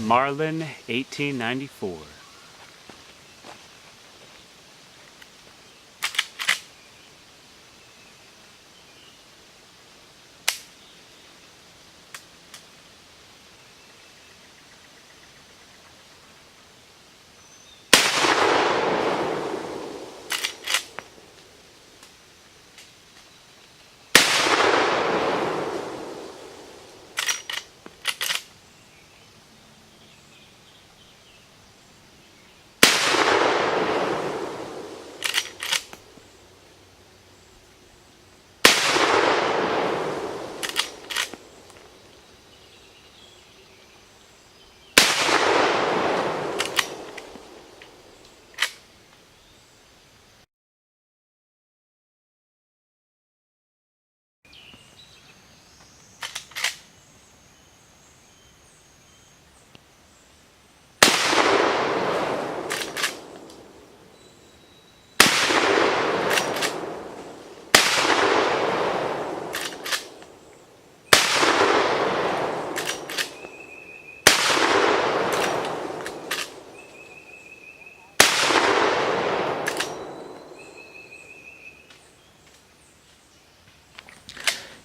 Marlin 1894.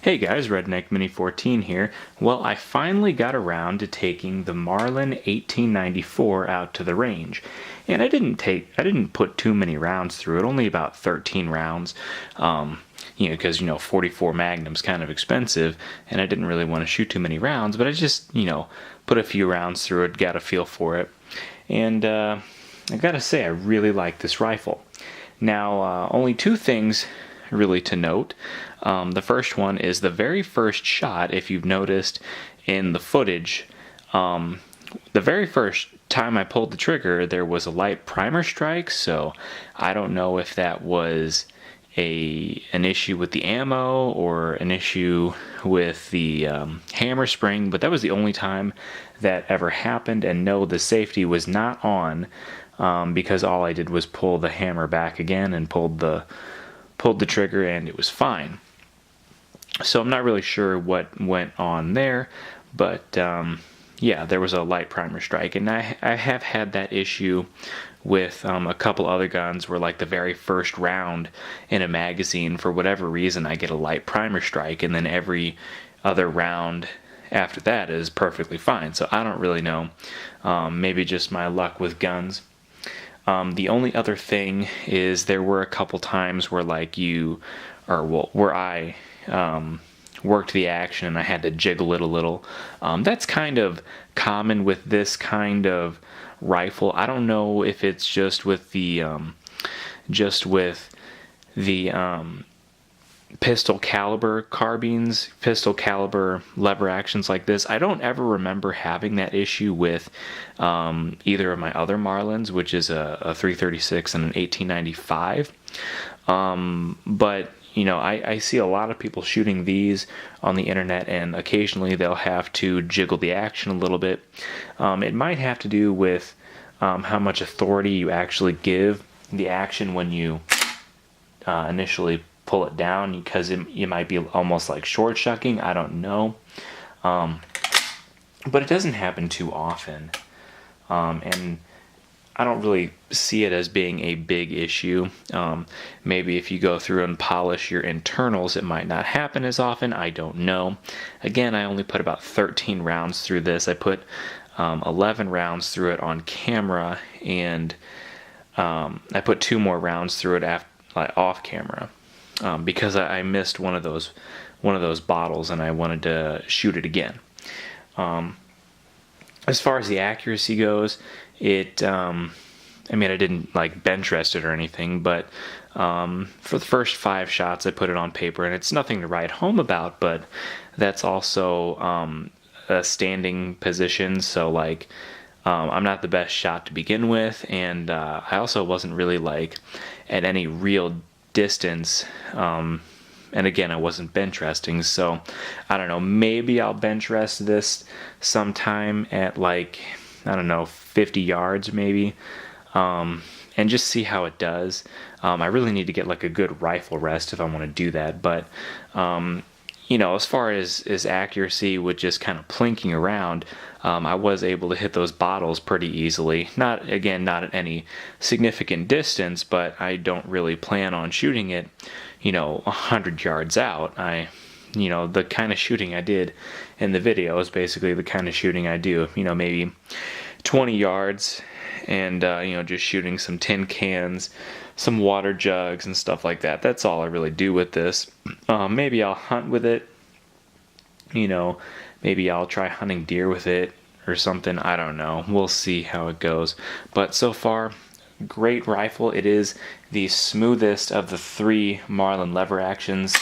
Hey guys, Redneck Mini 14 here. Well, I finally got around to taking the Marlin 1894 out to the range. And I didn't put too many rounds through it, only about 13 rounds. Because 44 Magnum's kind of expensive, and I didn't really want to shoot too many rounds, but I just, put a few rounds through it, got a feel for it. And I gotta say, I really like this rifle. Now, only two things really to note. The first one is the very first shot, if you've noticed in the footage, the very first time I pulled the trigger, there was a light primer strike, so I don't know if that was an issue with the ammo or an issue with the hammer spring, but that was the only time that ever happened. And no, the safety was not on, because all I did was pull the hammer back again and pulled the trigger, and it was fine. So I'm not really sure what went on there, but yeah, there was a light primer strike, and I have had that issue with a couple other guns where, like, the very first round in a magazine, for whatever reason, I get a light primer strike, and then every other round after that is perfectly fine. So I don't really know. Maybe just my luck with guns. The only other thing is there were a couple times where, like, where I worked the action and I had to jiggle it a little. That's kind of common with this kind of rifle. I don't know if it's just with the pistol caliber carbines, pistol caliber lever actions like this. I don't ever remember having that issue with either of my other Marlins, which is a 336 and an 1895. But I see a lot of people shooting these on the internet, and occasionally they'll have to jiggle the action a little bit. It might have to do with how much authority you actually give the action when you initially pull it down, because you might be almost like short shucking. I don't know. But it doesn't happen too often. And I don't really see it as being a big issue. Maybe if you go through and polish your internals, it might not happen as often. I don't know. Again, I only put about 13 rounds through this. I put 11 rounds through it on camera, and I put 2 more rounds through it off camera, because I missed one of those bottles and I wanted to shoot it again. As far as the accuracy goes, I didn't like bench rest it or anything, but for the first 5 shots I put it on paper, and it's nothing to write home about, but that's also a standing position, so like I'm not the best shot to begin with, and I also wasn't really like at any real distance, and again, I wasn't bench resting, so I don't know, maybe I'll bench rest this sometime at, like, I don't know, 50 yards maybe, and just see how it does. I really need to get like a good rifle rest if I want to do that, but as far as accuracy with just kind of plinking around, I was able to hit those bottles pretty easily. Not at any significant distance, but I don't really plan on shooting it, 100 yards out. The kind of shooting I did in the video is basically the kind of shooting I do, maybe 20 yards and, just shooting some tin cans, some water jugs and stuff like that. That's all I really do with this. Maybe I'll hunt with it, maybe I'll try hunting deer with it or something. I don't know. We'll see how it goes. But so far, great rifle. It is the smoothest of the 3 Marlin lever actions,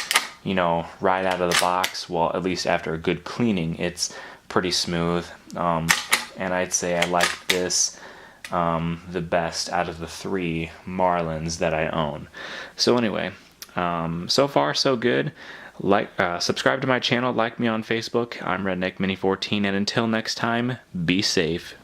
right out of the box. Well, at least after a good cleaning, it's pretty smooth. And I'd say I like this the best out of the 3 Marlins that I own. So anyway, so far so good. Subscribe to my channel, like me on Facebook. I'm Redneck Mini 14, and until next time, be safe.